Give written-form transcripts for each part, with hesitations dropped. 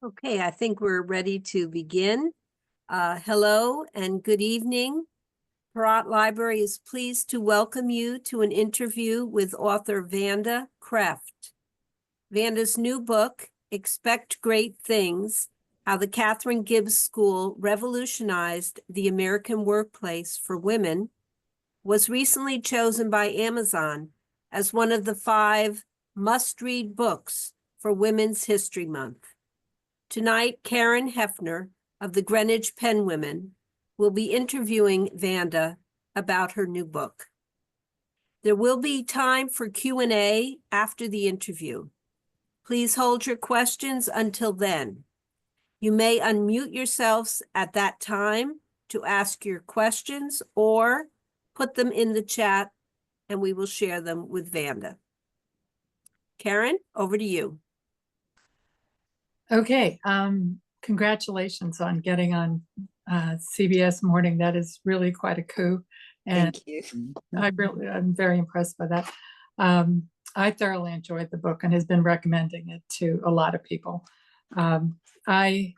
Okay, I think we're ready to begin. Hello and good evening. Perrot Library is pleased to welcome you to an interview with author Vanda Krefft. Vanda's new book, Expect Great Things: How the Katharine Gibbs School Revolutionized the American Workplace for Women, was recently chosen by Amazon as one of the 5 must-read books for Women's History Month. Tonight, Karen Heffner of the Greenwich Penwomen will be interviewing Vanda about her new book. There will be time for Q&A after the interview. Please hold your questions until then. You may unmute yourselves at that time to ask your questions or put them in the chat and we will share them with Vanda. Karen, over to you. Okay, congratulations on getting on CBS Morning. That is really quite a coup. And thank you. I'm very impressed by that. I thoroughly enjoyed the book and has been recommending it to a lot of people. I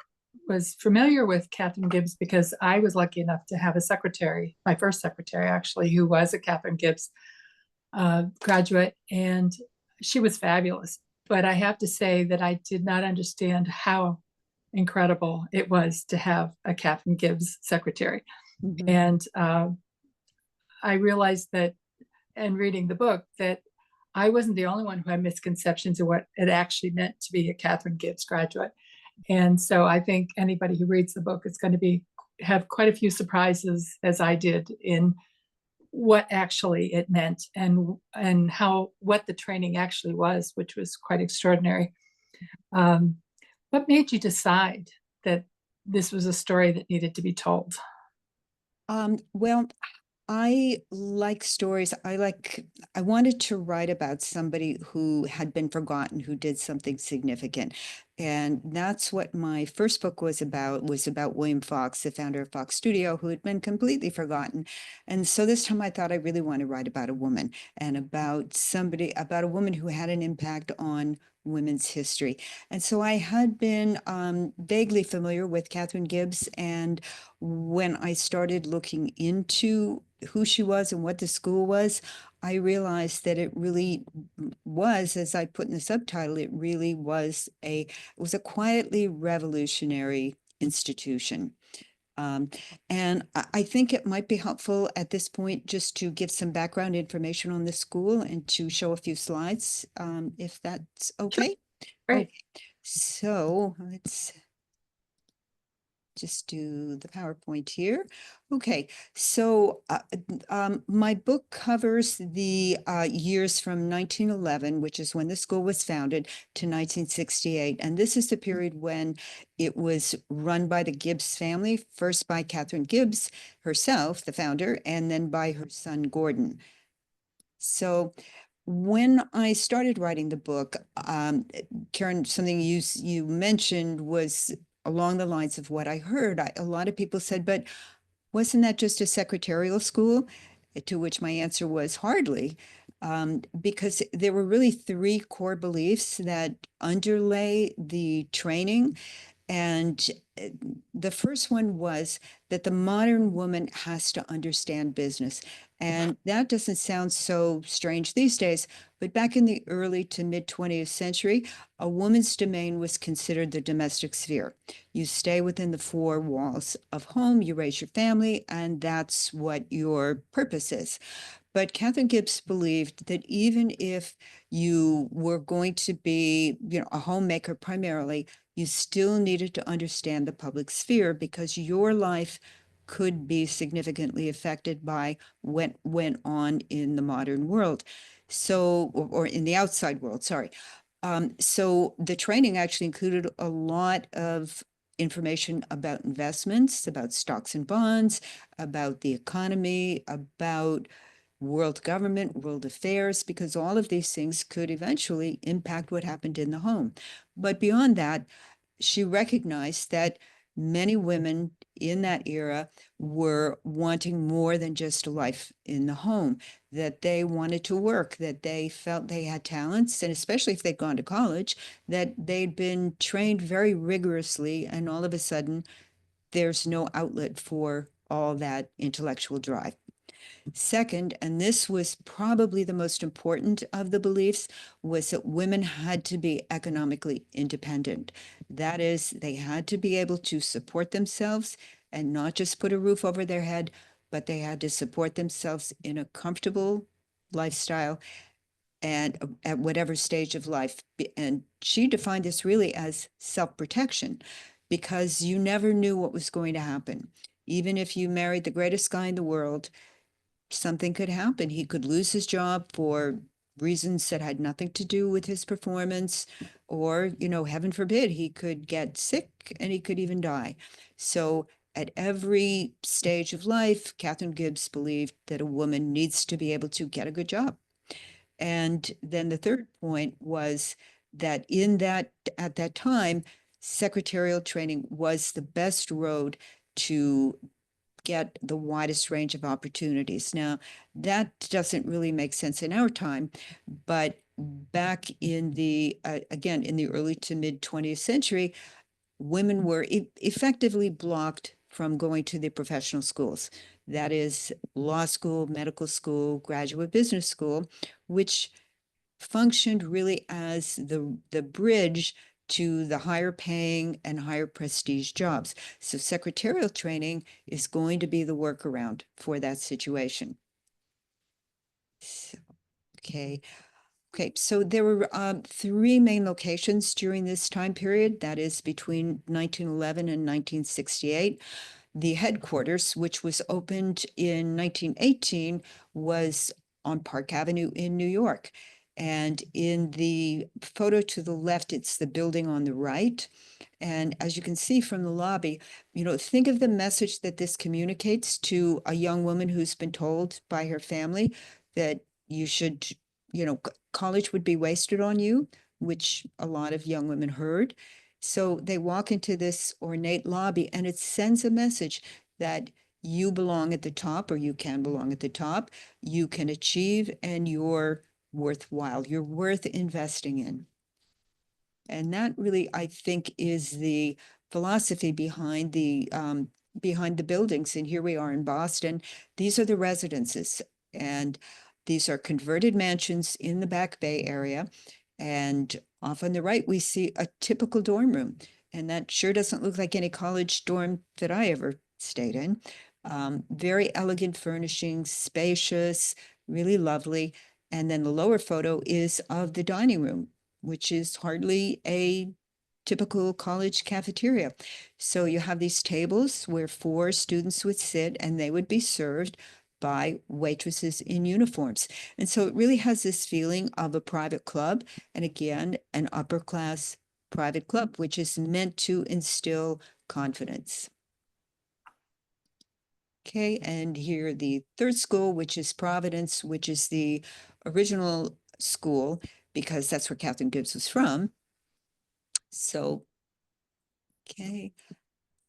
was familiar with Katharine Gibbs because I was lucky enough to have a secretary, my first secretary actually, who was a Katharine Gibbs graduate, and she was fabulous. But I have to say that I did not understand how incredible it was to have a Katharine Gibbs secretary. Mm-hmm. And I realized that, and reading the book, that I wasn't the only one who had misconceptions of what it actually meant to be a Katharine Gibbs graduate. And so I think anybody who reads the book is going to have quite a few surprises, as I did, in what actually it meant and what the training actually was, which was quite extraordinary. What made you decide that this was a story that needed to be told? Well, I like stories. I wanted to write about somebody who had been forgotten, who did something significant. And that's what my first book was about William Fox, the founder of Fox Studio, who had been completely forgotten. And so this time I thought I really want to write about a woman and about a woman who had an impact on women's history. And so I had been vaguely familiar with Katharine Gibbs. And when I started looking into who she was and what the school was, I realized that it really was, as I put in the subtitle, it was a quietly revolutionary institution. And I think it might be helpful at this point just to give some background information on the school and to show a few slides, if that's okay. Sure. Great. Okay. So let's just do the PowerPoint here. Okay, so my book covers the years from 1911, which is when the school was founded, to 1968. And this is the period when it was run by the Gibbs family, first by Katharine Gibbs herself, the founder, and then by her son, Gordon. So when I started writing the book, Karen, something you mentioned was along the lines of what I heard. A lot of people said, but wasn't that just a secretarial school? To which my answer was hardly, because there were really 3 core beliefs that underlay the training. And the first one was that the modern woman has to understand business. And that doesn't sound so strange these days, but back in the early to mid 20th century, a woman's domain was considered the domestic sphere. You stay within the 4 walls of home, you raise your family, and that's what your purpose is. But Katharine Gibbs believed that even if you were going to be, a homemaker primarily, you still needed to understand the public sphere because your life could be significantly affected by what went on in the modern world. So, or in the outside world, sorry. So the training actually included a lot of information about investments, about stocks and bonds, about the economy, about world government, world affairs, because all of these things could eventually impact what happened in the home. But beyond that, she recognized that many women in that era were wanting more than just a life in the home, that they wanted to work, that they felt they had talents, and especially if they'd gone to college, that they'd been trained very rigorously, and all of a sudden, there's no outlet for all that intellectual drive. Second, and this was probably the most important of the beliefs, was that women had to be economically independent. That is, they had to be able to support themselves and not just put a roof over their head, but they had to support themselves in a comfortable lifestyle and at whatever stage of life. And she defined this really as self-protection, because you never knew what was going to happen. Even if you married the greatest guy in the world, something could happen. He could lose his job for reasons that had nothing to do with his performance, or, heaven forbid, he could get sick and he could even die. So at every stage of life, Katharine Gibbs believed that a woman needs to be able to get a good job. And then the third point was that at that time, secretarial training was the best road to get the widest range of opportunities. Now, that doesn't really make sense in our time, but back in again, in the early to mid 20th century, women were effectively blocked from going to the professional schools. That is law school, medical school, graduate business school, which functioned really as the bridge to the higher paying and higher prestige jobs. So secretarial training is going to be the workaround for that situation. So, okay. Okay, so there were three main locations during this time period, that is between 1911 and 1968. The headquarters, which was opened in 1918, was on Park Avenue in New York. And in the photo to the left, it's the building on the right. And as you can see from the lobby, think of the message that this communicates to a young woman who's been told by her family that you should, college would be wasted on you, which a lot of young women heard. So they walk into this ornate lobby and it sends a message that you belong at the top, or you can belong at the top, you can achieve, and you're worthwhile, you're worth investing in. And that really, I think, is the philosophy behind the buildings. And here we are in Boston. These are the residences, and these are converted mansions in the Back Bay area. And off on the right, we see a typical dorm room. And that sure doesn't look like any college dorm that I ever stayed in. Very elegant furnishings, spacious, really lovely. And then the lower photo is of the dining room, which is hardly a typical college cafeteria. So you have these tables where 4 students would sit and they would be served by waitresses in uniforms. And so it really has this feeling of a private club, and again, an upper class private club, which is meant to instill confidence. Okay, and here the third school, which is Providence, which is the original school, because that's where Katharine Gibbs was from. So, okay.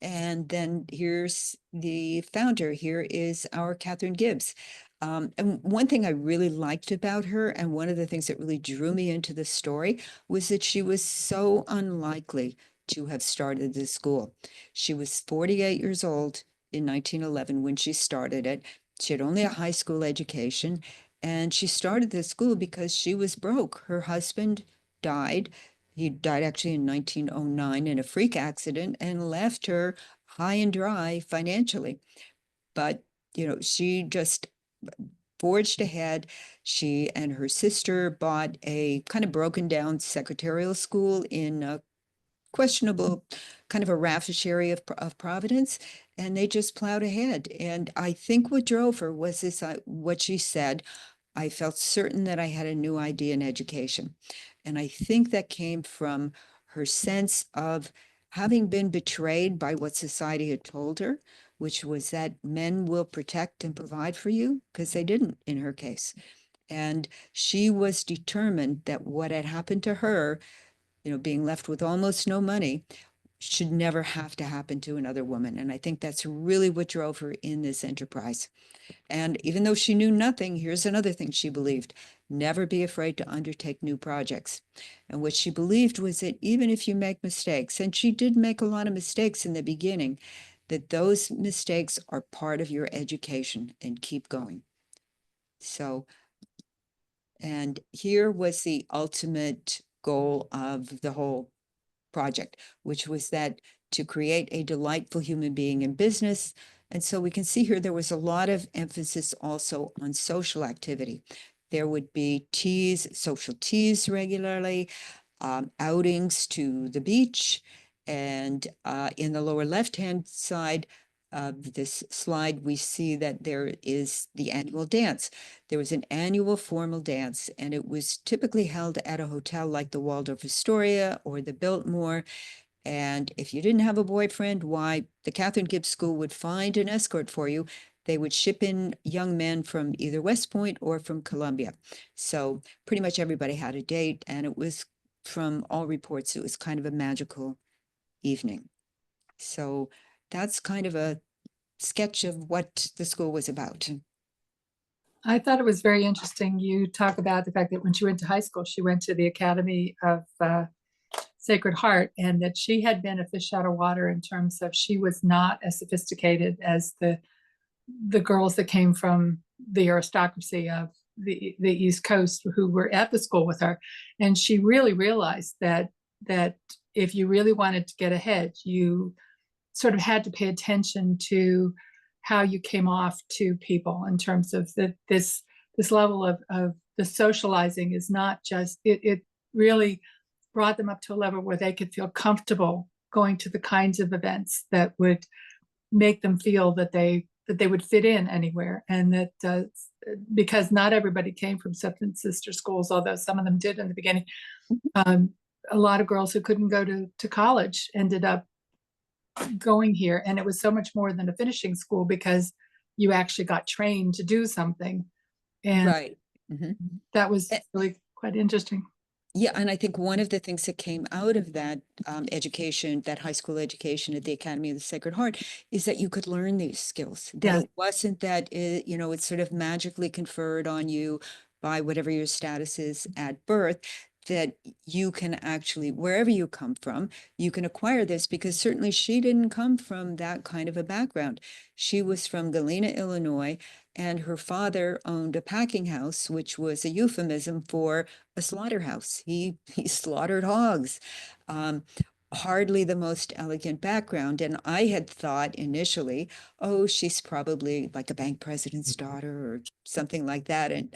And then here's the founder. Here is our Katharine Gibbs. And one thing I really liked about her, and one of the things that really drew me into the story, was that she was so unlikely to have started this school. She was 48 years old in 1911 when she started it. She had only a high school education, and she started this school because she was broke. Her husband died. He died actually in 1909 in a freak accident and left her high and dry financially. But, she just forged ahead. She and her sister bought a kind of broken down secretarial school in a questionable kind of a raffish area of Providence, and they just plowed ahead. And I think what drove her was this, what she said, I felt certain that I had a new idea in education. And I think that came from her sense of having been betrayed by what society had told her, which was that men will protect and provide for you, because they didn't in her case. And she was determined that what had happened to her, being left with almost no money, should never have to happen to another woman. And I think that's really what drove her in this enterprise. And even though she knew nothing, here's another thing she believed: never be afraid to undertake new projects. And what she believed was that even if you make mistakes, and she did make a lot of mistakes in the beginning, that those mistakes are part of your education and keep going. So, and here was the ultimate goal of the whole project, which was that to create a delightful human being in business. And so we can see here there was a lot of emphasis also on social activity. There would be teas, social teas regularly, outings to the beach. And in the lower left-hand side of this slide, we see that there is the annual dance. There was an annual formal dance, and it was typically held at a hotel like the Waldorf Astoria or the Biltmore. And if you didn't have a boyfriend, why, the Katharine Gibbs School would find an escort for you. They would ship in young men from either West Point or from Columbia. So pretty much everybody had a date, and it was, from all reports, it was kind of a magical evening. So that's kind of a sketch of what the school was about. I thought it was very interesting. You talk about the fact that when she went to high school, she went to the Academy of Sacred Heart, and that she had been a fish out of water in terms of she was not as sophisticated as the girls that came from the aristocracy of the East Coast who were at the school with her. And she really realized that if you really wanted to get ahead, you sort of had to pay attention to how you came off to people in terms of this level of the socializing is not just, it really brought them up to a level where they could feel comfortable going to the kinds of events that would make them feel that they would fit in anywhere. And that because not everybody came from step-in sister schools, although some of them did in the beginning, a lot of girls who couldn't go to college ended up going here. And it was so much more than a finishing school because you actually got trained to do something. And Right. that was really quite interesting. Yeah, and I think one of the things that came out of that education, that high school education at the Academy of the Sacred Heart, is that you could learn these skills. That Yeah. it wasn't that it's sort of magically conferred on you by whatever your status is at birth. That you can actually, wherever you come from, you can acquire this, because certainly she didn't come from that kind of a background. She was from Galena, Illinois, and her father owned a packing house, which was a euphemism for a slaughterhouse. He slaughtered hogs. Hardly the most elegant background. And I had thought initially, oh, she's probably like a bank president's daughter or something like that. And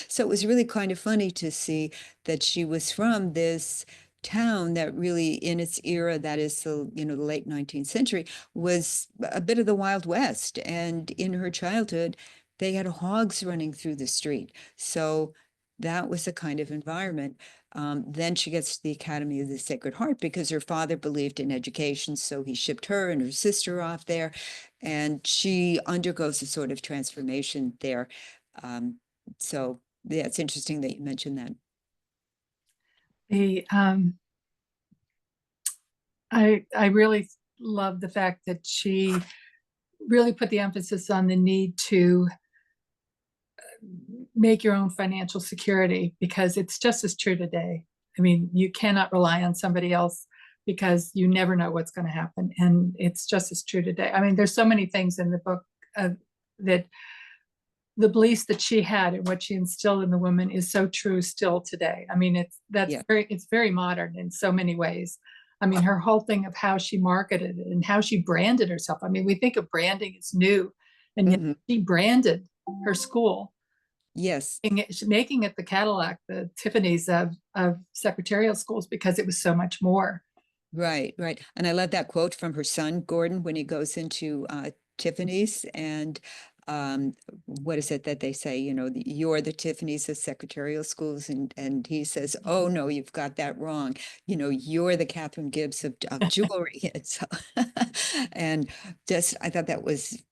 so it was really kind of funny to see that she was from this town that really, in its era, that is the late 19th century, was a bit of the Wild West. And in her childhood, they had hogs running through the street. So that was the kind of environment. Then she gets to the Academy of the Sacred Heart because her father believed in education. So he shipped her and her sister off there, and she undergoes a sort of transformation there. So yeah, it's interesting that you mentioned that. I really love the fact that she really put the emphasis on the need to make your own financial security, because it's just as true today. I mean, you cannot rely on somebody else because you never know what's going to happen. And it's just as true today. I mean, there's so many things in the book that the beliefs that she had and what she instilled in the women is so true still today. I mean, it's very modern in so many ways. I mean, her whole thing of how she marketed and how she branded herself. I mean, we think of branding as new, and yet she branded her school. Yes. Making it the Cadillac, the Tiffany's of secretarial schools, because it was so much more. Right. And I love that quote from her son, Gordon, when he goes into Tiffany's, and what is it that they say, you're the Tiffany's of secretarial schools, and he says, oh no, you've got that wrong. You're the Katharine Gibbs of jewelry. And so, and just, I thought that was,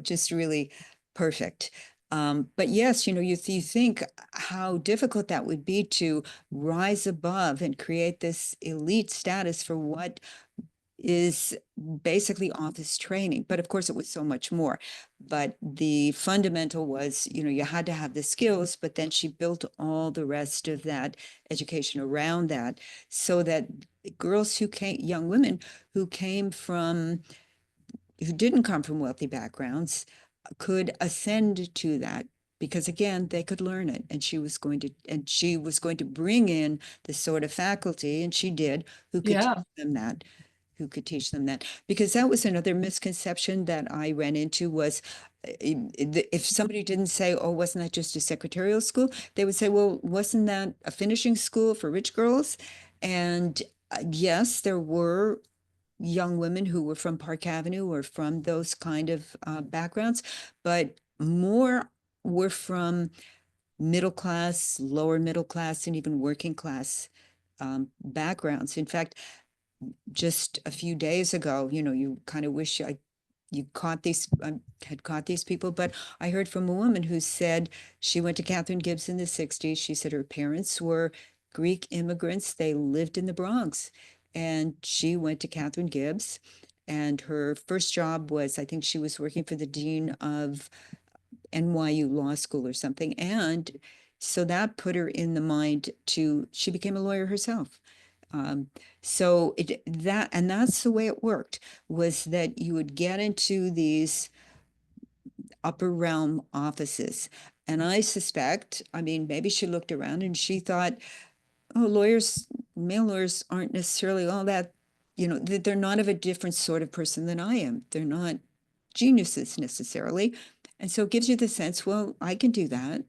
just really perfect. But yes, you think how difficult that would be to rise above and create this elite status for what is basically office training. But of course, it was so much more. But the fundamental was, you had to have the skills, but then she built all the rest of that education around that, so that girls young women who didn't come from wealthy backgrounds could ascend to that, because again, they could learn it. And she was going to bring in the sort of faculty, and she did, who could Yeah. teach them that because that was another misconception that I ran into was, if somebody didn't say, oh, wasn't that just a secretarial school? They would say, well, wasn't that a finishing school for rich girls? And yes, there were young women who were from Park Avenue or from those kind of backgrounds, but more were from middle class, lower middle class, and even working class backgrounds. In fact, just a few days ago, you kind of wish you had caught these people, but I heard from a woman who said she went to Katharine Gibbs in the 60s. She said her parents were Greek immigrants. They lived in the Bronx, and she went to Katharine Gibbs, and her first job was, I think she was working for the dean of NYU Law School or something. And so that put her in the mind she became a lawyer herself. So that's the way it worked, was that you would get into these upper realm offices. And I suspect, I mean, maybe she looked around and she thought, oh, male lawyers aren't necessarily all that, they're not of a different sort of person than I am. They're not geniuses necessarily. And so it gives you the sense, well, I can do that.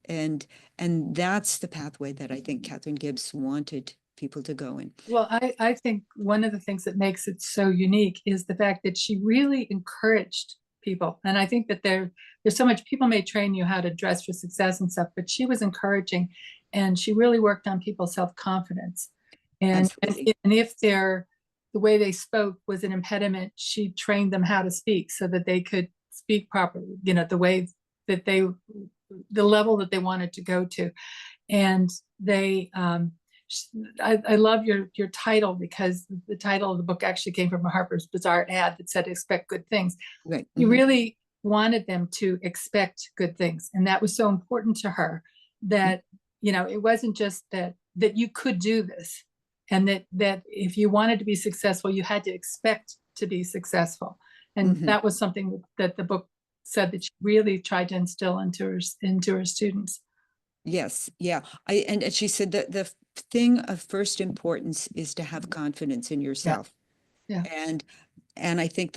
And that's the pathway that I think Katharine Gibbs wanted people to go in. Well, I think one of the things that makes it so unique is the fact that she really encouraged people. And I think that there's so much, people may train you how to dress for success and stuff, but she was encouraging, and she really worked on people's self-confidence. And Absolutely. if the way they spoke was an impediment, she trained them how to speak so that they could speak properly, the way that the level that they wanted to go to. And I love your title, because the title of the book actually came from a Harper's Bazaar ad that said expect good things. Right. You really wanted them to expect good things, and that was so important to her, that it wasn't just that you could do this, and that if you wanted to be successful, you had to expect to be successful. And that was something that the book said that she really tried to instill into her students. Yes. Yeah. And she said that the thing of first importance is to have confidence in yourself. Yeah. And I think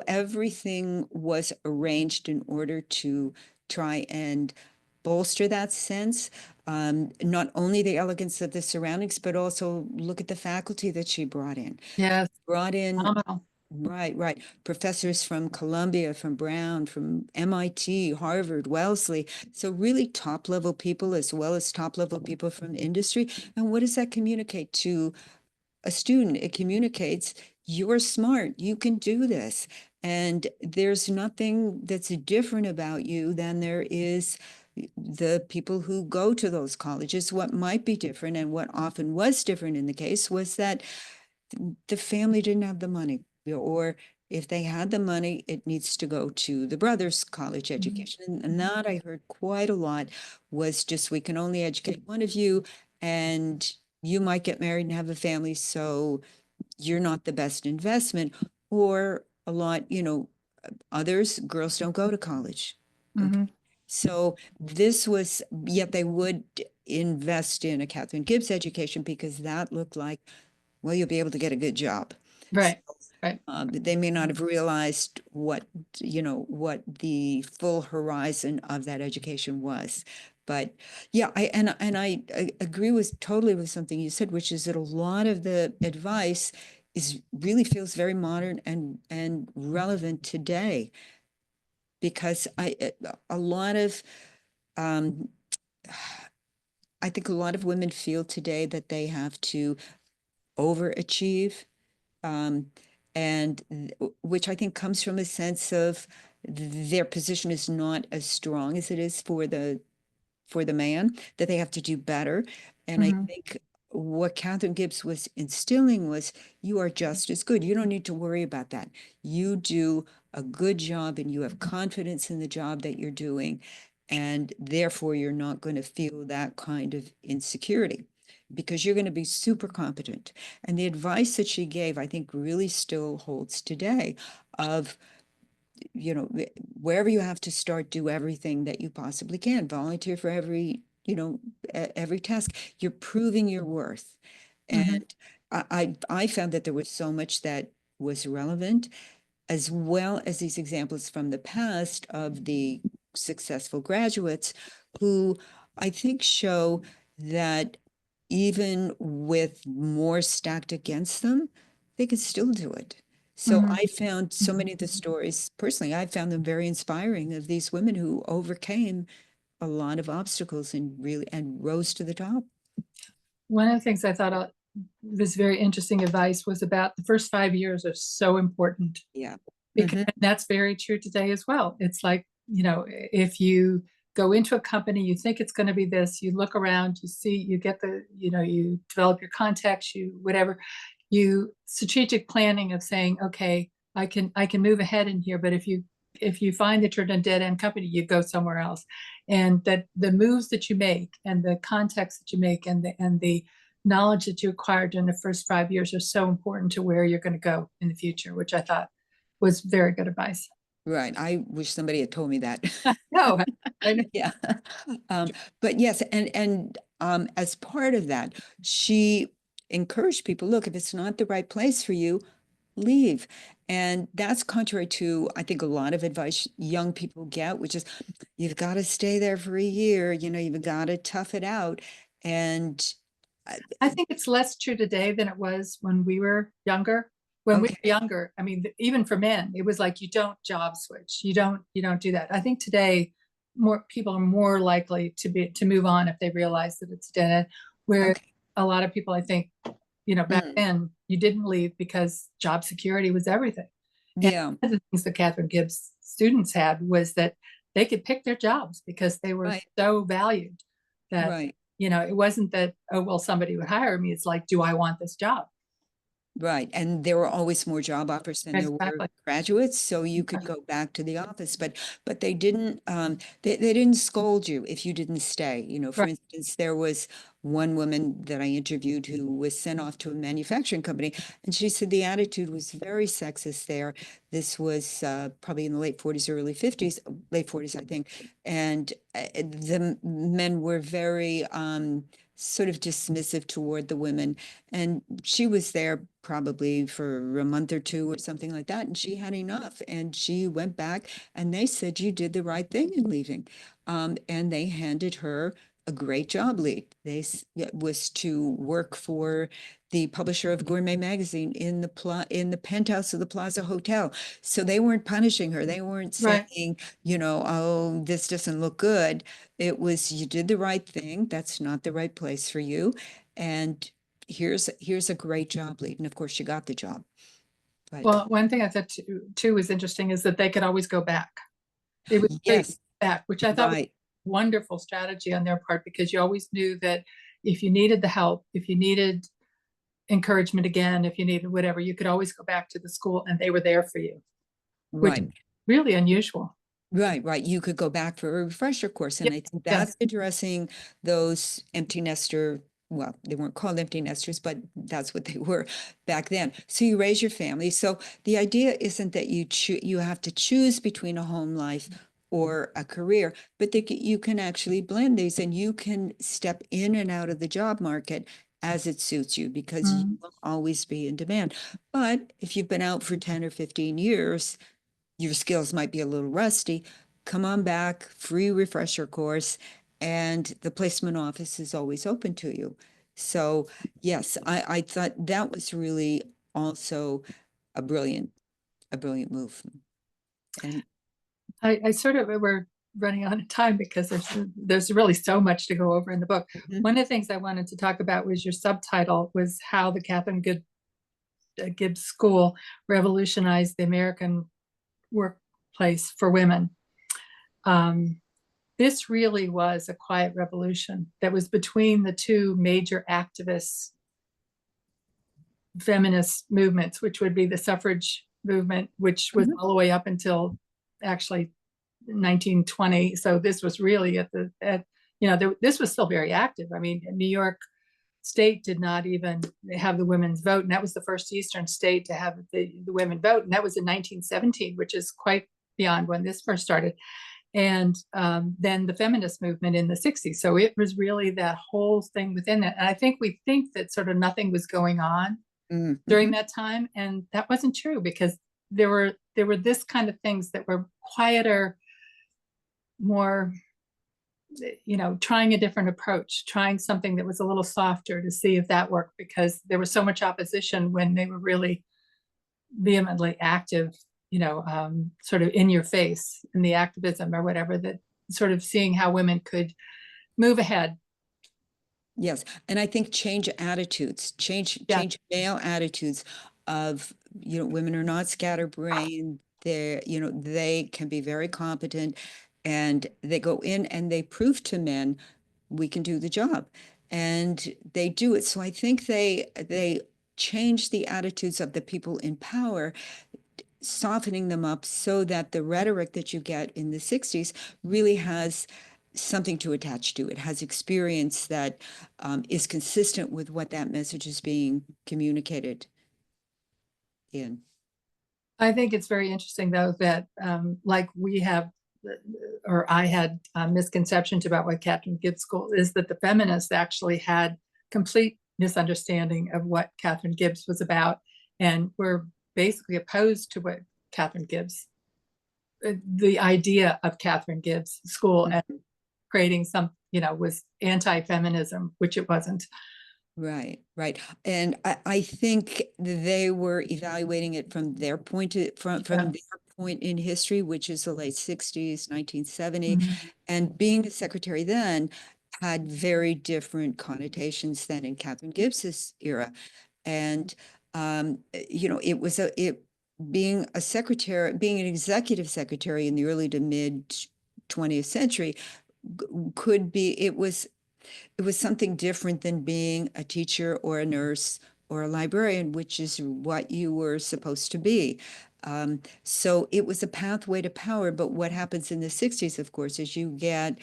everything was arranged in order to try and bolster that sense. Not only the elegance of the surroundings, but also look at the faculty that she brought in. Yes. Brought in Phenomenal. Right. Professors from Columbia, from Brown, from MIT, Harvard, Wellesley. So really top level people, as well as top level people from industry. And what does that communicate to a student? It communicates, you're smart, you can do this. And there's nothing that's different about you than there is the people who go to those colleges. What might be different, and what often was different in the case, was that the family didn't have the money, or if they had the money, it needs to go to the brother's college education. And that I heard quite a lot, was just, we can only educate one of you, and you might get married and have a family, so you're not the best investment. Or a lot, girls don't go to college. Okay. So this was, yet they would invest in a Katharine Gibbs education, because that looked like, well, you'll be able to get a good job. Right. Right. They may not have realized what the full horizon of that education was. But yeah, I agree totally with something you said, which is that a lot of the advice really feels very modern and relevant today, because a lot of I think a lot of women feel today that they have to overachieve, and which I think comes from a sense of their position is not as strong as it is for the man, that they have to do better. And I think what Katharine Gibbs was instilling was, you are just as good. You don't need to worry about that. You do a good job and you have confidence in the job that you're doing. And therefore, you're not going to feel that kind of insecurity because you're going to be super competent. And the advice that she gave, I think, really still holds today of, wherever you have to start, do everything that you possibly can. Volunteer for every task. You're proving your worth. Mhm. And I found that there was so much that was relevant, as well as these examples from the past of the successful graduates who I think show that even with more stacked against them, they could still do it. So Mhm. I found so many of the stories, personally, I found them very inspiring, of these women who overcame a lot of obstacles and rose to the top. One of the things I thought was very interesting advice was about the first 5 years are so important, Yeah. because Mhm. that's very true today as well. It's like, if you go into a company, you think it's going to be this, you look around, you see, you get you develop your contacts, you whatever, you strategic planning of saying, okay, I can move ahead in here, but if you find that you're in a dead end company, you go somewhere else. And that the moves that you make and the context that you make and the knowledge that you acquire during the first 5 years are so important to where you're going to go in the future, which I thought was very good advice. Right. I wish somebody had told me that. No, I know. Yeah. Um, but yes, and as part of that, she encouraged people, look, if it's not the right place for you, leave. And that's contrary to, I think, a lot of advice young people get, which is, you've got to stay there for a year, you've got to tough it out. And I think it's less true today than it was when we were younger. When we were okay, younger, I mean, even for men, it was like you don't job switch. You don't do that. I think today more people are more likely to move on if they realize that it's dead end. Where okay. a lot of people, I think, back Mm, then you didn't leave because job security was everything. And yeah, one of the things that Katharine Gibbs students had was that they could pick their jobs because they were right, so valued that, right. it wasn't that, oh, well, somebody would hire me. It's like, do I want this job? Right. And there were always more job offers than there were Exactly. graduates, so you could go back to the office. But they didn't they didn't scold you if you didn't stay. For Right. instance, there was one woman that I interviewed who was sent off to a manufacturing company, and she said the attitude was very sexist there. This was probably in the late 40s or early 50s, late 40s, I think. And the men were very sort of dismissive toward the women. And she was there probably for a month or two or something like that. And she had enough. And she went back and they said, you did the right thing in leaving. And they handed her a great job lead. It was to work for the publisher of Gourmet magazine in the penthouse of the Plaza Hotel. So they weren't punishing her. They weren't Right. saying, oh, this doesn't look good. It was, you did the right thing. That's not the right place for you. And here's a great job lead. And of course, she got the job. But Well, one thing I thought too was interesting is that they could always go back. It was great yes, back, which I thought was right, a wonderful strategy on their part, because you always knew that if you needed the help, if you needed encouragement again, if you needed whatever, you could always go back to the school and they were there for you, which is right. really unusual. Right, right. You could go back for a refresher course. Yeah. And I think Yes. that's addressing those empty nester, well, they weren't called empty nesters, but that's what they were back then. So you raise your family. So the idea isn't that you have to choose between a home life or a career, but that you can actually blend these and you can step in and out of the job market as it suits you, because you Mm. will always be in demand. But if you've been out for 10 or 15 years, your skills might be a little rusty. Come on back, free refresher course, and the placement office is always open to you. So yes, I thought that was really also a brilliant move. And I sort of, we're running out of time because there's really so much to go over in the book. mhm, One of the things I wanted to talk about was your subtitle was how the Katharine Gibbs School revolutionized the American workplace for women. Um, this really was a quiet revolution that was between the two major activist feminist movements, which would be the suffrage movement, which was all the way up until actually 1920. So this was really this was still very active. I mean, New York State did not even have the women's vote, and that was the first Eastern state to have the women vote, and that was in 1917, which is quite beyond when this first started. And then the feminist movement in the 60s. So it was really that whole thing within that. And I think we think that sort of nothing was going on during that time, and that wasn't true, because there were this kind of things that were quieter, more, trying a different approach, trying something that was a little softer to see if that worked, because there was so much opposition when they were really vehemently active, sort of in your face in the activism or whatever, that sort of seeing how women could move ahead. Yes, and I think change attitudes, change male attitudes of, women are not scatterbrained. They can be very competent, and they go in and they prove to men we can do the job, and they do it. So I think they change the attitudes of the people in power, softening them up so that the rhetoric that you get in the 60s really has something to attach to. It has experience that is consistent with what that message is being communicated in. I think it's very interesting, though, that like we have, or I had misconceptions about what Katharine Gibbs School is, that the feminists actually had complete misunderstanding of what Katharine Gibbs was about, and were basically opposed to what Katharine Gibbs, the idea of Katharine Gibbs School and creating some, was anti-feminism, which it wasn't. Right. And I think they were evaluating it from their point from their point in history, which is the late 60s, 1970. And being the secretary then had very different connotations than in Katharine Gibbs's era. And being a secretary, being an executive secretary in the early to mid 20th century it was something different than being a teacher or a nurse or a librarian, which is what you were supposed to be. So it was a pathway to power. But what happens in the 60s, of course, is you get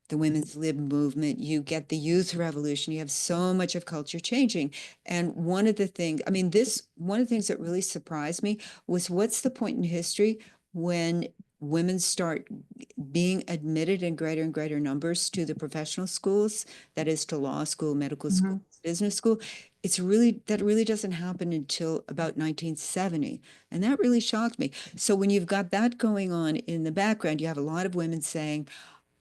the women's lib movement, you get the youth revolution, you have so much of culture changing. And one of the things that really surprised me was, what's the point in history when women start being admitted in greater and greater numbers to the professional schools, that is, to law school, medical school, business school? That really doesn't happen until about 1970. And that really shocked me. So when you've got that going on in the background, you have a lot of women saying,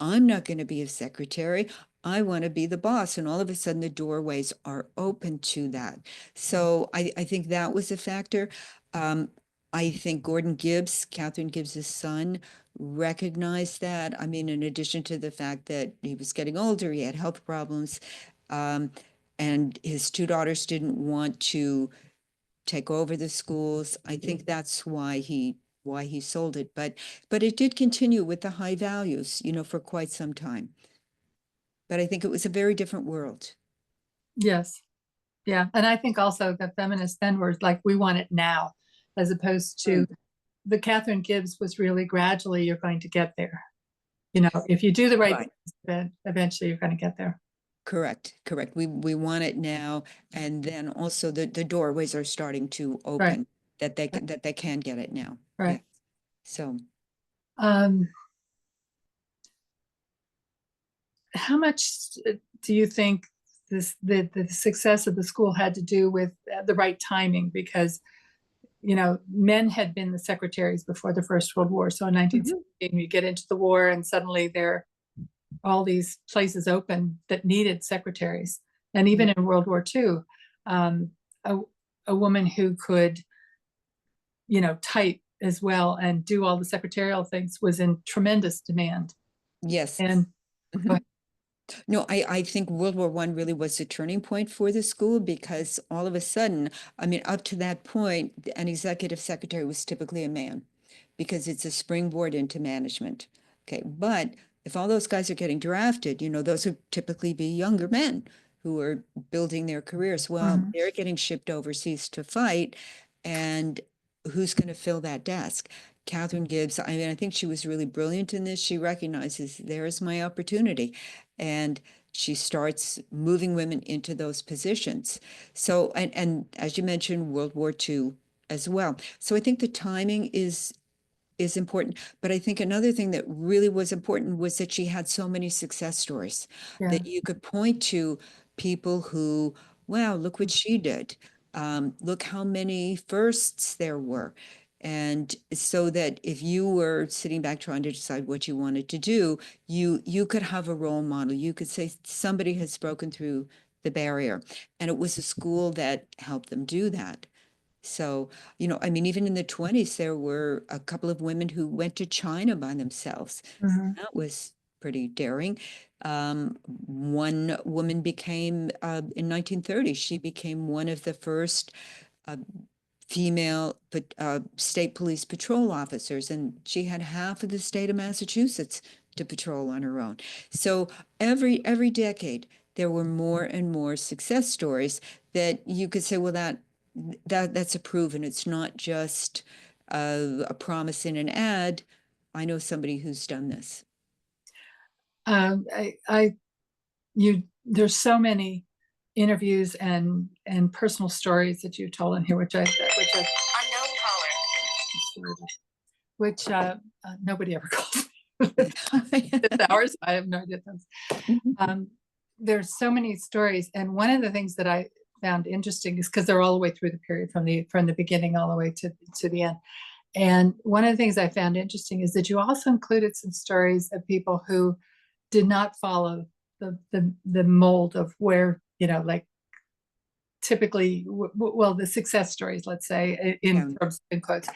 I'm not going to be a secretary. I want to be the boss. And all of a sudden, the doorways are open to that. So I think that was a factor. I think Gordon Gibbs, Katharine Gibbs's son, recognized that. I mean, in addition to the fact that he was getting older, he had health problems, and his two daughters didn't want to take over the schools. I think that's why he sold it. But it did continue with the high values, for quite some time. But I think it was a very different world. Yes. Yeah. And I think also that feminists then were like, we want it now, as opposed to the Katharine Gibbs was really gradually, you're going to get there. If you do the right things, then eventually you're going to get there. Correct. We want it now. And then also the doorways are starting to open, that they can get it now. Right. Yeah. So how much do you think the success of the school had to do with the right timing? Because men had been the secretaries before the First World War. So in 1917, you get into the war, and suddenly there are all these places open that needed secretaries. And even in World War II, a woman who could, type as well and do all the secretarial things was in tremendous demand. yes. And no, I think World War I really was a turning point for the school, because all of a sudden, I mean, up to that point, an executive secretary was typically a man, because it's a springboard into management. Okay, but if all those guys are getting drafted, those would typically be younger men who are building their careers. Well, Mhm. they're getting shipped overseas to fight, and who's going to fill that desk? Katharine Gibbs, I mean, I think she was really brilliant in this. She recognizes there's my opportunity, and she starts moving women into those positions. So, and as you mentioned, World War II as well. So I think the timing is important. But I think another thing that really was important was that she had so many success stories Yeah. that you could point to people who, wow, look what she did. Look how many firsts there were. And so that if you were sitting back trying to decide what you wanted to do, you could have a role model. You could say somebody has broken through the barrier. And it was a school that helped them do that. So, I mean, even in the 20s, there were a couple of women who went to China by themselves. Mhm. That was pretty daring. One woman became, in 1930, she became one of the first uh, female state police patrol officers, and she had half of the state of Massachusetts to patrol on her own. So every decade, there were more and more success stories that you could say, well, that's a proven. It's not just a promise in an ad. I know somebody who's done this. There's so many interviews and personal stories that you've told in here, which unknown caller, which nobody ever calls me. It's ours. I have no idea. There's so many stories, and one of the things that I found interesting is because they're all the way through the period from the beginning all the way to the end. And one of the things I found interesting is that you also included some stories of people who did not follow the mold of where, like typically, well, the success stories, let's say, in quotes.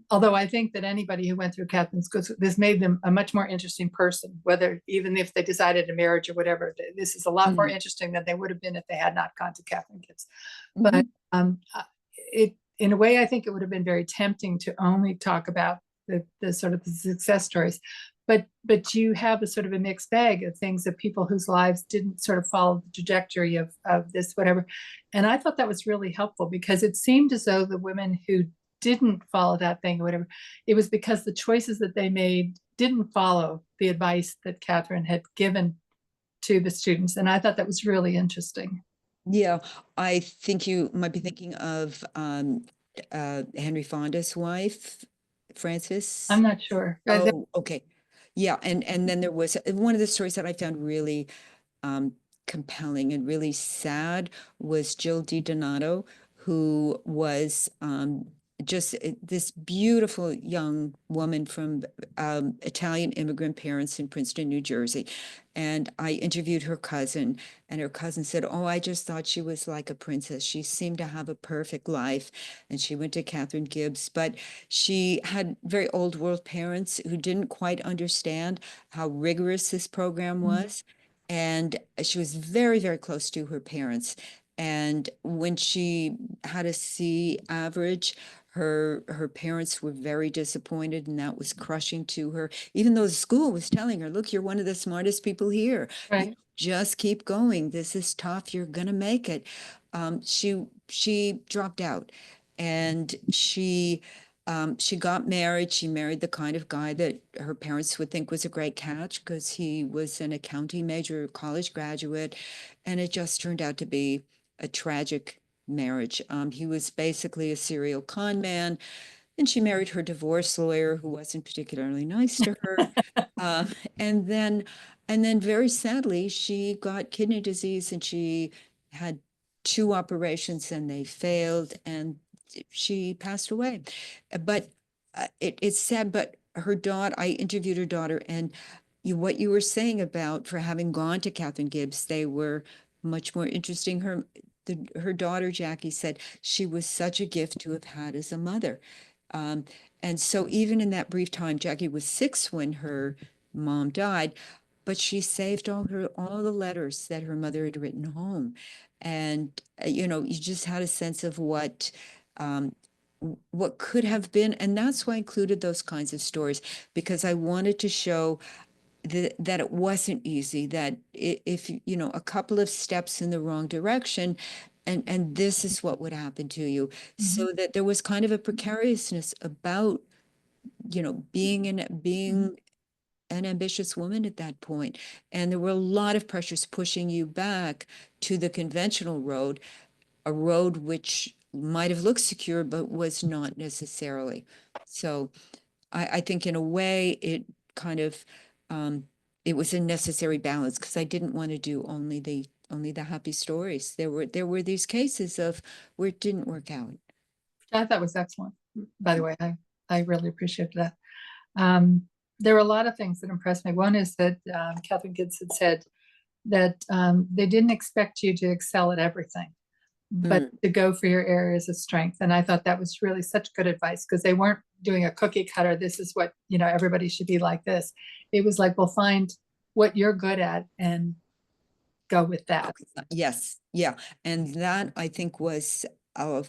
Although I think that anybody who went through Catherine's school, this made them a much more interesting person, whether even if they decided a marriage or whatever. This is a lot more interesting than they would have been if they had not gone to Katharine Gibbs. But in a way, I think it would have been very tempting to only talk about the sort of the success stories. But you have a sort of a mixed bag of things of people whose lives didn't sort of follow the trajectory of this, whatever. And I thought that was really helpful because it seemed as though the women who didn't follow that thing or whatever, it was because the choices that they made didn't follow the advice that Katharine had given to the students. And I thought that was really interesting. Yeah, I think you might be thinking of Henry Fonda's wife, Frances. I'm not sure. Oh, okay. Yeah, and then there was one of the stories that I found really compelling and really sad was Jill DiDonato, who was just this beautiful young woman from Italian immigrant parents in Princeton, New Jersey. And I interviewed her cousin, and her cousin said, "Oh, I just thought she was like a princess. She seemed to have a perfect life." And she went to Katharine Gibbs, but she had very old world parents who didn't quite understand how rigorous this program was. And she was very, very close to her parents. And when she had a C average, her parents were very disappointed, and that was crushing to her, even though the school was telling her, "Look, you're one of the smartest people here. Right. Just keep going. This is tough. You're gonna make it." She dropped out, and she got married. She married the kind of guy that her parents would think was a great catch because he was an accounting major, college graduate, and it just turned out to be a tragic marriage. He was basically a serial con man, and she married her divorce lawyer, who wasn't particularly nice to her. Um, and then, and then very sadly, she got kidney disease, and she had two operations, and they failed, and she passed away. But it's sad. But her daughter, I interviewed her daughter, and what you were saying about for having gone to Katharine Gibbs, they were much more interesting. Her daughter, Jackie, said she was such a gift to have had as a mother. Um, and so even in that brief time, Jackie was 6 when her mom died, but she saved all the letters that her mother had written home. And you just had a sense of um, what could have been. And that's why I included those kinds of stories, because I wanted to show that it wasn't easy, that if, a couple of steps in the wrong direction, and this is what would happen to you. So that there was kind of a precariousness about, being an ambitious woman at that point. And there were a lot of pressures pushing you back to the conventional road, a road which might have looked secure, but was not necessarily. So I think in a way kind of, it was a necessary balance, because I didn't want to do only the happy stories. There were these cases of where it didn't work out. I thought was excellent. By the way, I really appreciate that. There were a lot of things that impressed me. One is that Katharine Gibbs had said that they didn't expect you to excel at everything, but to go for your areas of strength. And I thought that was really such good advice, because they weren't doing a cookie cutter. This is what, everybody should be like this. It was like, well, find what you're good at and go with that. Yes, yeah. And that, I think, was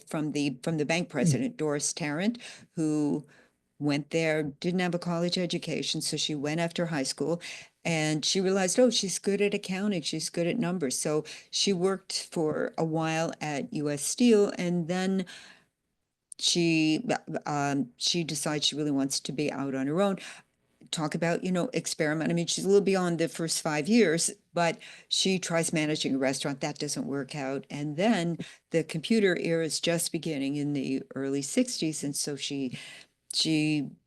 from the bank president, Doris Tarrant, who went there, didn't have a college education, so she went after high school, and she realized, oh, she's good at accounting, she's good at numbers. So she worked for a while at US Steel, and then she decides she really wants to be out on her own. Talk about, experiment. I mean, she's a little beyond the first 5 years, but she tries managing a restaurant. That doesn't work out. And then the computer era is just beginning in the early 60s. And so she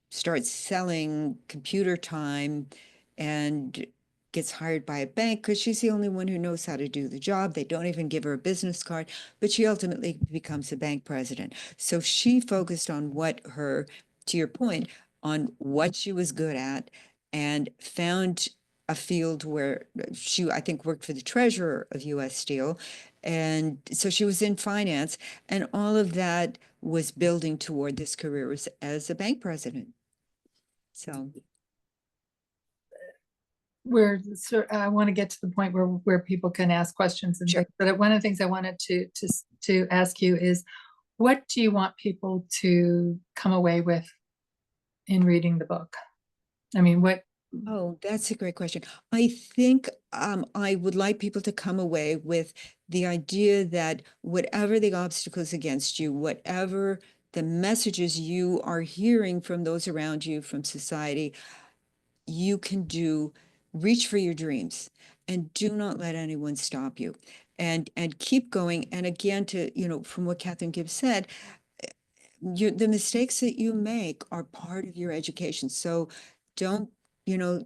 starts selling computer time and gets hired by a bank because she's the only one who knows how to do the job. They don't even give her a business card, but she ultimately becomes a bank president. So she focused on to your point, on what she was good at, and found a field where she, I think, worked for the treasurer of US Steel. And so she was in finance, and all of that was building toward this career as a bank president. So I want to get to the point where people can ask questions and Sure. things. But one of the things I wanted to ask you is, what do you want people to come away with in reading the book? I mean, what? Oh, that's a great question. I think I would like people to come away with the idea that whatever the obstacles against you, whatever the messages you are hearing from those around you, from society, you can reach for your dreams, and do not let anyone stop you, and keep going. And again, from what Katharine Gibbs said, the mistakes that you make are part of your education. So don't,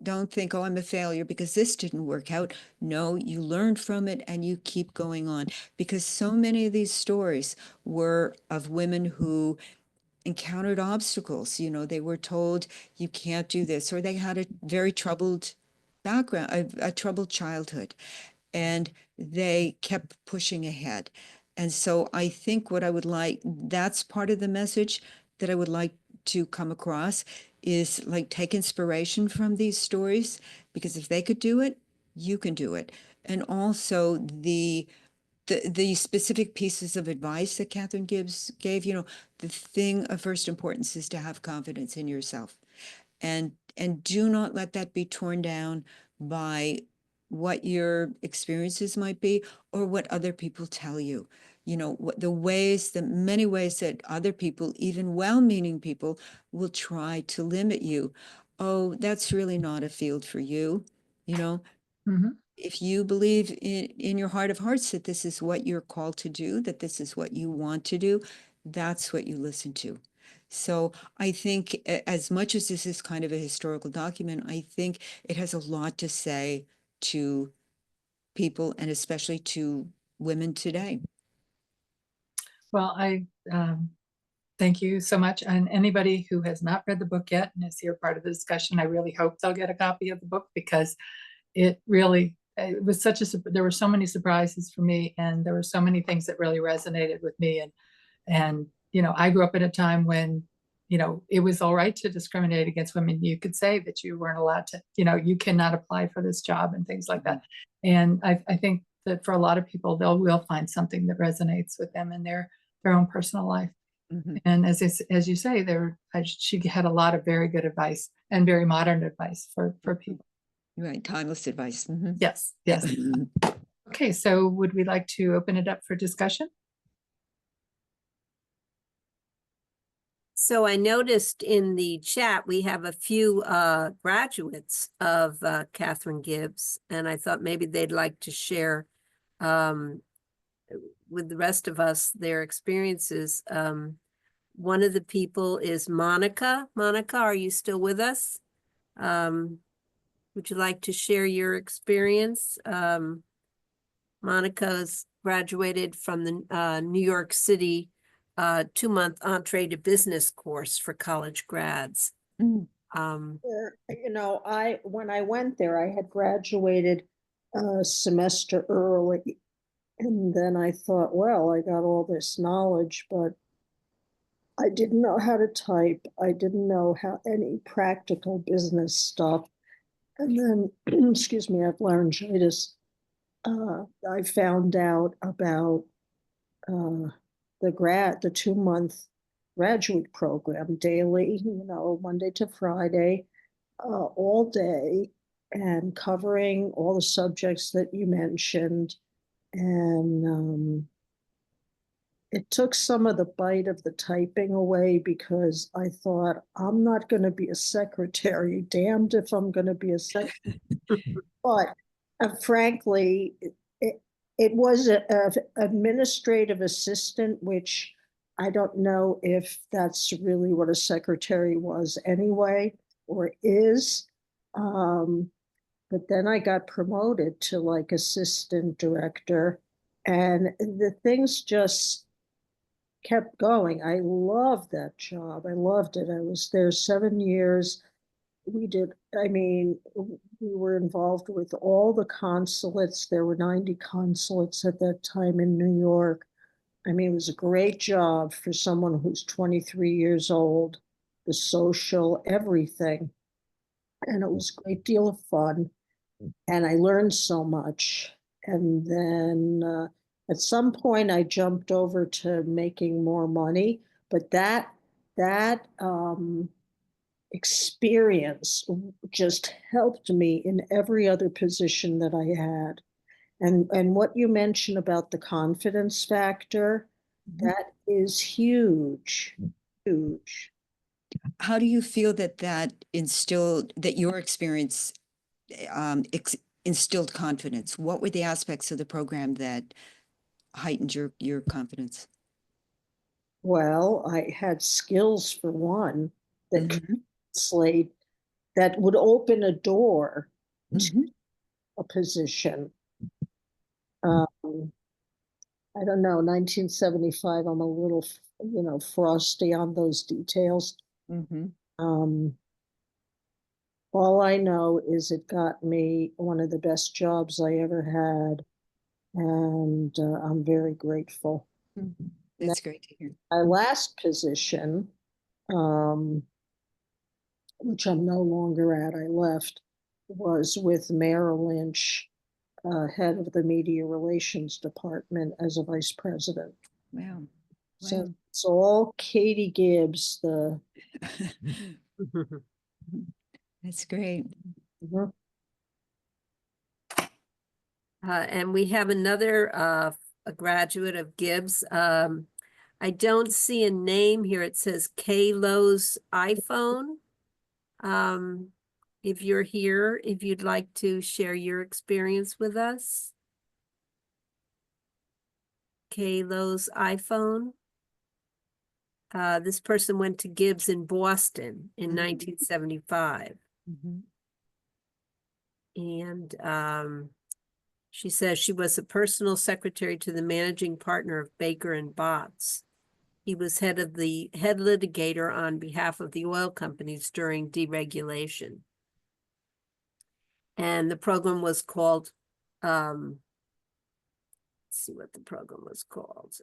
don't think, oh, I'm a failure because this didn't work out. No, you learned from it and you keep going on, because so many of these stories were of women who encountered obstacles. They were told you can't do this, or they had a very troubled background, a troubled childhood, and they kept pushing ahead. And so I think that's part of the message that I would like to come across, is like, take inspiration from these stories, because if they could do it, you can do it. And also the specific pieces of advice that Katharine Gibbs gave, the thing of first importance is to have confidence in yourself, and do not let that be torn down by what your experiences might be, or what other people tell you. The many ways that other people, even well-meaning people, will try to limit you. Oh, that's really not a field for you. If you believe in your heart of hearts that this is what you're called to do, that this is what you want to do, that's what you listen to. So I think, as much as this is kind of a historical document, I think it has a lot to say to people, and especially to women today. Well, I thank you so much. And anybody who has not read the book yet and is here part of the discussion, I really hope they'll get a copy of the book, because it was there were so many surprises for me, and there were so many things that really resonated with me. And I grew up at a time when, it was all right to discriminate against women. You could say that you weren't allowed to, you cannot apply for this job and things like that. And I think that for a lot of people, will find something that resonates with them in their own personal life. And as you say, she had a lot of very good advice and very modern advice for people. Right, timeless advice. Mhm. Yes, yes. Okay, so would we like to open it up for discussion? So I noticed in the chat, we have a few graduates of Katharine Gibbs, and I thought maybe they'd like to share um, with the rest of us their experiences. One of the people is Monica. Monica, are you still with us? Would you like to share your experience? Monica's graduated from the New York City 2-month entree to business course for college grads. Mm. You know, when I went there, I had graduated a semester early. And then I thought, well, I got all this knowledge, but I didn't know how to type. I didn't know how any practical business stuff. And then, excuse me, I have laryngitis. I found out about the 2-month graduate program daily, Monday to Friday, all day, and covering all the subjects that you mentioned. And it took some of the bite of the typing away because I thought, I'm not going to be a secretary. Damned if I'm going to be a secretary. But frankly, it was an administrative assistant, which I don't know if that's really what a secretary was anyway, or is. But then I got promoted to like assistant director, and the things just kept going. I loved that job. I loved it. I was there 7 years. We were involved with all the consulates. There were 90 consulates at that time in New York. I mean, it was a great job for someone who's 23 years old, the social, everything. And it was a great deal of fun. And I learned so much. And then at some point, I jumped over to making more money. But that experience just helped me in every other position that I had. And what you mentioned about the confidence factor, that is huge, huge. How do you feel that your experience instilled confidence? What were the aspects of the program that heightened your confidence? Well, I had skills for one that Mhm. translate, that would open a door to Mhm. a position. Um, I don't know, 1975, I'm a little, frosty on those details. Mhm. Um, all I know is it got me one of the best jobs I ever had, and I'm very grateful. Mhm. That's great to hear. My last position, um, which I'm no longer at, I left, was with Merrill Lynch, head of the media relations department as a vice president. Wow. So Wow. it's all Katie Gibbs, the That's great. Mhm. And we have another a graduate of Gibbs. I don't see a name here. It says Kaylo's iPhone. If you're here, if you'd like to share your experience with us. Kaylo's iPhone. This person went to Gibbs in Boston in 1975. Mhm. And she says she was a personal secretary to the managing partner of Baker and Botts. He was head litigator on behalf of the oil companies during deregulation. And the program was called, let's see what the program was called.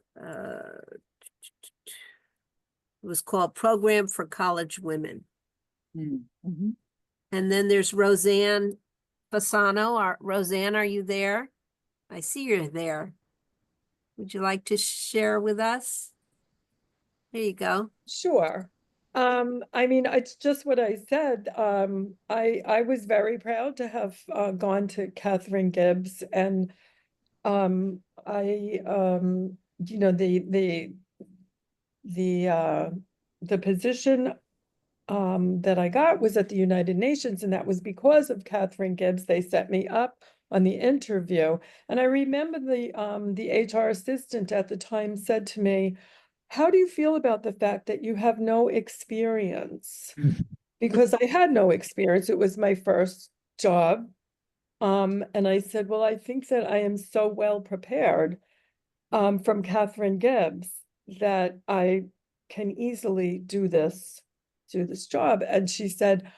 It was called Program for College Women. Mhm. And then there's Roseanne Fasano. Roseanne, are you there? I see you're there. Would you like to share with us? There you go. Sure. I mean, it's just what I said. I was very proud to have gone to Katharine Gibbs, and I you know, the position that I got was at the United Nations, and that was because of Katharine Gibbs. They set me up on the interview, and I remember the HR assistant at the time said to me, "How do you feel about the fact that you have no experience?" Because I had no experience. It was my first job. And I said, "Well, I think that I am so well prepared from Katharine Gibbs that I can easily do this job." And she said,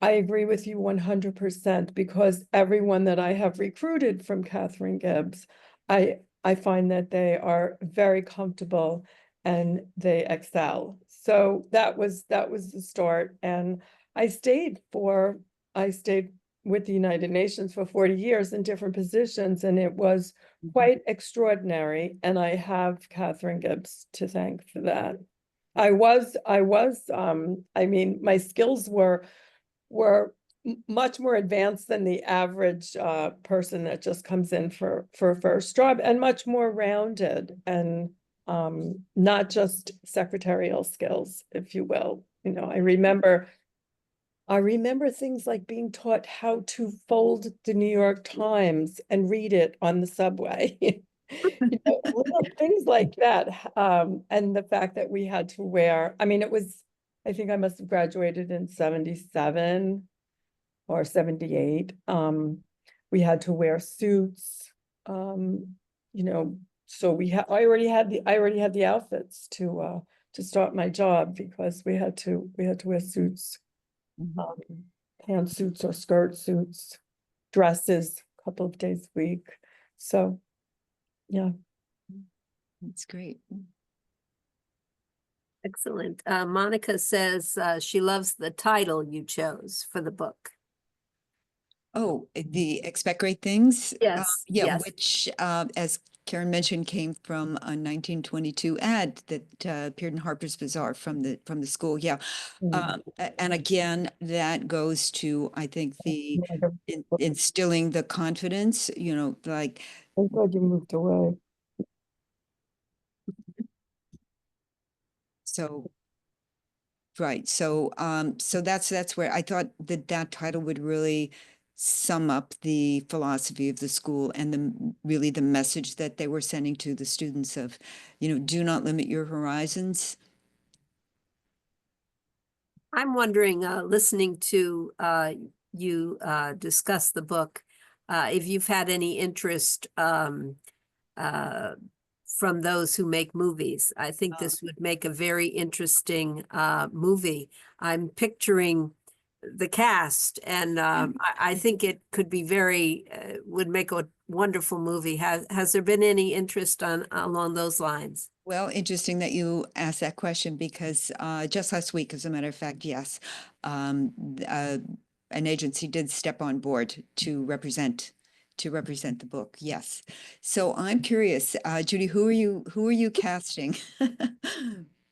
"I agree with you 100% because everyone that I have recruited from Katharine Gibbs, I find that they are very comfortable and they excel." So that was the start. And I stayed with the United Nations for 40 years in different positions, and it was quite extraordinary. And I have Katharine Gibbs to thank for that. I mean, my skills were much more advanced than the average person that just comes in for a first job, and much more rounded, and not just secretarial skills, if you will. You know, I remember things like being taught how to fold the New York Times and read it on the subway. You know, little things like that. And the fact that we had to wear, I mean, I think I must have graduated in 77 or 78. We had to wear suits, you know, so I already had the outfits to start my job, because we had to wear suits. Pantsuits or skirt suits, dresses a couple of days a week. So, yeah. That's great. Excellent. Monica says she loves the title you chose for the book. Oh, the Expect Great Things? Yes, Yeah, yes. which, as Karen mentioned, came from a 1922 ad that appeared in Harper's Bazaar from the school. Yeah. And again, that goes to, I think, the instilling the confidence, you know, like, I'm glad you moved away. so, right. So, so that's where I thought that title would really sum up the philosophy of the school and really the message that they were sending to the students of, you know, do not limit your horizons. I'm wondering, listening to you discuss the book, if you've had any interest from those who make movies. I think this would make a very interesting movie. I'm picturing the cast, and I think it could be would make a wonderful movie. Has there been any interest along those lines? Well, interesting that you asked that question, because just last week, as a matter of fact, yes, an agency did step on board to represent the book. Yes. So I'm curious, Judy, who are you casting?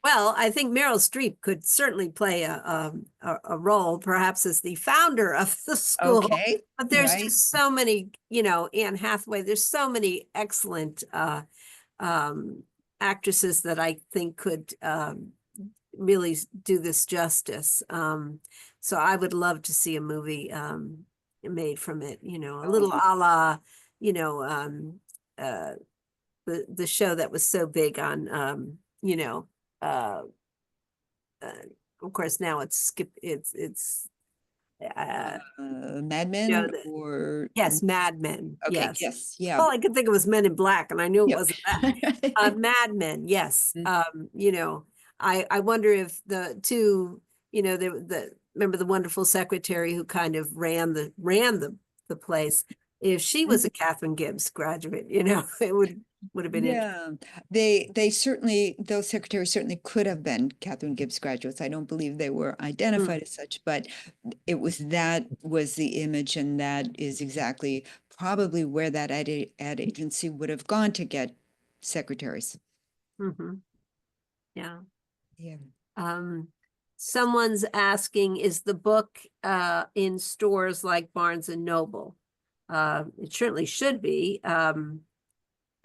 Well, I think Meryl Streep could certainly play a role, perhaps as the founder of the school. Okay, But there's right. just so many, you know, Anne Hathaway, there's so many excellent actresses that I think could really do this justice. So I would love to see a movie made from it, you know, a little a la, you know, the show that was so big on, you know, of course now it's Mad Men, you know, or yes, Mad Men. okay, Yes. yes, yeah. All I could think of was Men in Black, and I knew it Yep. wasn't that. Mad Men, yes. You know, I wonder if the two, you know, remember the wonderful secretary who kind of ran the place. If she was a Katharine Gibbs graduate, you know, it would have been interesting. Yeah, they certainly, those secretaries certainly could have been Katharine Gibbs graduates. I don't believe they were identified as such, but that was the image, and that is exactly probably where that ad agency would have gone to get secretaries. Mm-hmm. Yeah. Yeah. Someone's asking, is the book in stores like Barnes and Noble? It certainly should be.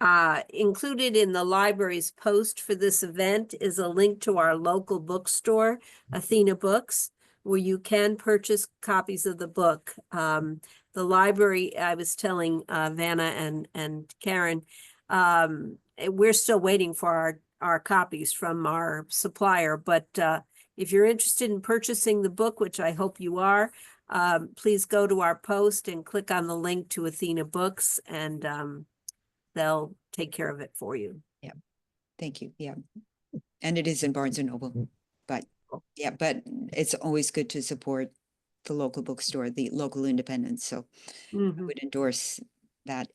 Included in the library's post for this event is a link to our local bookstore, Athena Books, where you can purchase copies of the book. The library, I was telling Vanna and Karen, we're still waiting for our copies from our supplier, but if you're interested in purchasing the book, which I hope you are, please go to our post and click on the link to Athena Books, and they'll take care of it for you. Thank you. Yeah. And it is in Barnes and Noble, but yeah, but it's always good to support the local bookstore, the local independents. So I Mhm. would endorse that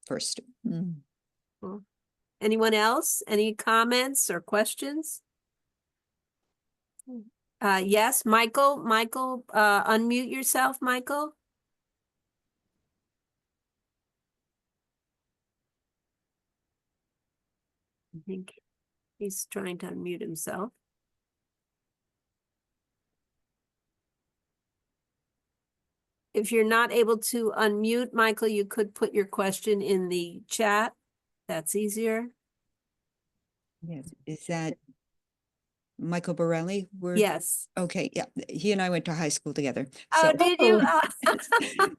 first. Cool. Anyone else? Any comments or questions? Yes, Michael, unmute yourself, Michael. I think he's trying to unmute himself. If you're not able to unmute, Michael, you could put your question in the chat. That's easier. Yes. Is that Michael Borelli? Yes. Okay. Yeah. He and I went to high school together. Oh, So did you?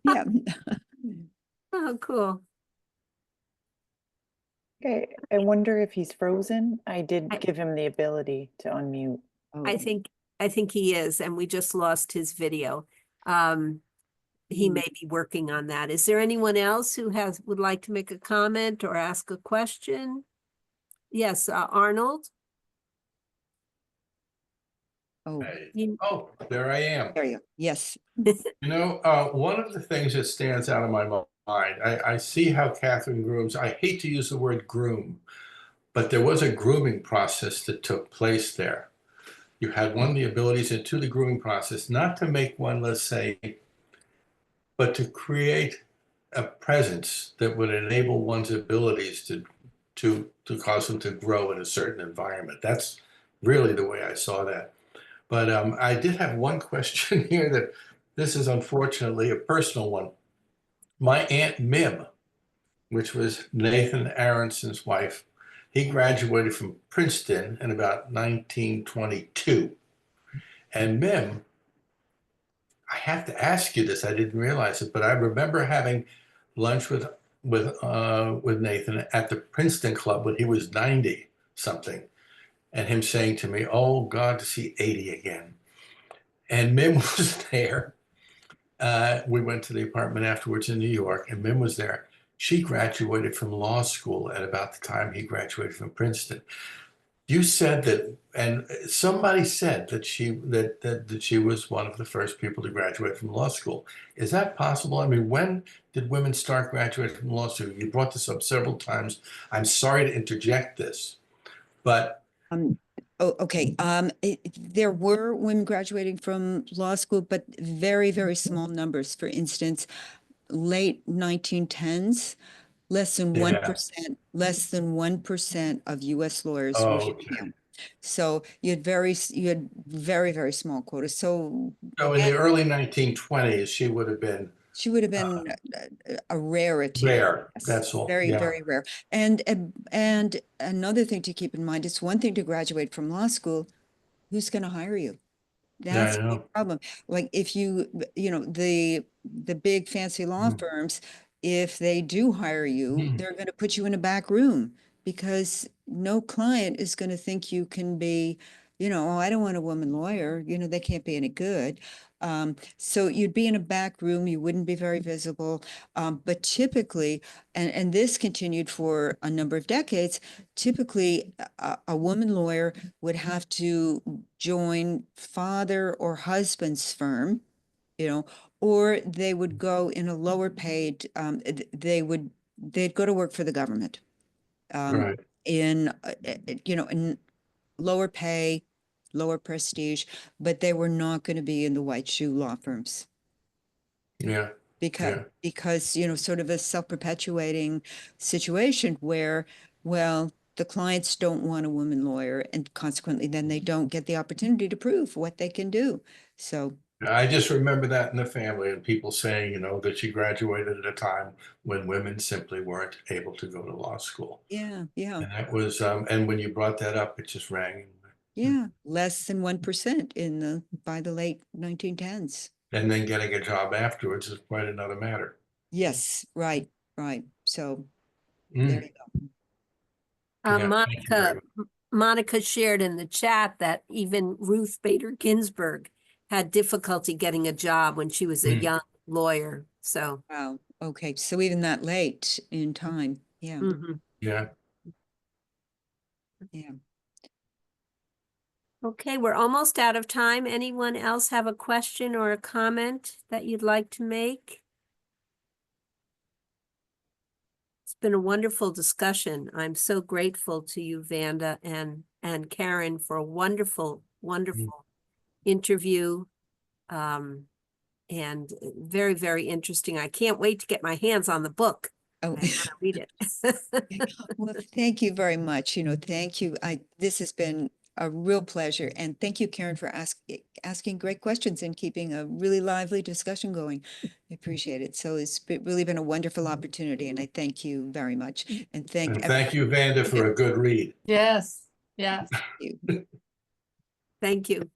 yeah. Oh, cool. Okay, I wonder if he's frozen. I did I- give him the ability to unmute. I think he is, and we just lost his video. He may be working on that. Is there anyone else who would like to make a comment or ask a question? Yes, Arnold? Oh, Oh, there I am. there you go. Yes. One of the things that stands out in my mind, I see how Katharine grooms. I hate to use the word groom, but there was a grooming process that took place there. You had one, the abilities, and two, the grooming process, not to make one, let's say, but to create a presence that would enable one's abilities to cause them to grow in a certain environment. That's really the way I saw that. But I did have one question here that this is unfortunately a personal one. My Aunt Mim, which was Nathan Aronson's wife, he graduated from Princeton in about 1922. And Mim, I have to ask you this, I didn't realize it, but I remember having lunch with Nathan at the Princeton Club when he was 90 something, and him saying to me, "Oh God, to see 80 again." And Mim was there. We went to the apartment afterwards in New York, and Mim was there. She graduated from law school at about the time he graduated from Princeton. You said that, and somebody said that she was one of the first people to graduate from law school. Is that possible? I mean, when did women start graduating from law school? You brought this up several times. I'm sorry to interject this, but Oh, okay. There were women graduating from law school, but very, very small numbers. For instance, late 1910s, less than Yeah. 1% of US lawyers were okay. female. So you had very, very small quotas. So So in the early 1920s, she would have been she would have been a rarity. rare. Yes, That's all. very, Yeah. very rare. And another thing to keep in mind, it's one thing to graduate from law school. Who's going to hire you? Yeah, That's I the know. problem. Like if the big fancy law Mm. firms, if they do hire you, Mm. they're going to put you in a back room because no client is going to think you can be, oh, I don't want a woman lawyer. They can't be any good. So you'd be in a back room. You wouldn't be very visible. But typically, and this continued for a number of decades, typically a woman lawyer would have to join father or husband's firm, or they would go in a lower paid, they'd go to work for the government, Right. in lower pay, lower prestige, but they were not going to be in the white shoe law firms Yeah. because sort of a self-perpetuating situation where, well, the clients don't want a woman lawyer, and consequently, then they don't get the opportunity to prove what they can do. So, I just remember that in the family and people saying, you know, that she graduated at a time when women simply weren't able to go to law school. yeah, yeah, And that was, and when you brought that up, it just rang. yeah, less than 1% by the late 1910s. And then getting a job afterwards is quite another matter. Yes, right, right. So Mm, there you go. yeah, thank you very Monica shared in the chat that even Ruth Bader Ginsburg had difficulty getting a job when she was a Mm. young lawyer. So, Wow. Okay. So even that late in time. Yeah. mhm. Yeah. Yeah. Okay, we're almost out of time. Anyone else have a question or a comment that you'd like to make? It's been a wonderful discussion. I'm so grateful to you, Vanda and Karen, for a wonderful, wonderful interview. And very, very interesting. I can't wait to get my hands on the book. Oh, I want to read it. well, thank you very much. Thank you. This has been a real pleasure. And thank you, Karen, for asking great questions and keeping a really lively discussion going. I appreciate it. So really been a wonderful opportunity, and I thank you very much. And And thank you, Vanda, for a good read. Yes, yes. you. Thank you.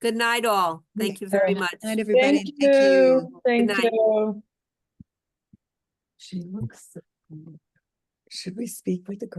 Good night, all. Thank you Yeah. very much. Good night, everybody. Thank Thank you. you. Thank night. you. She looks. Should we speak with the girl?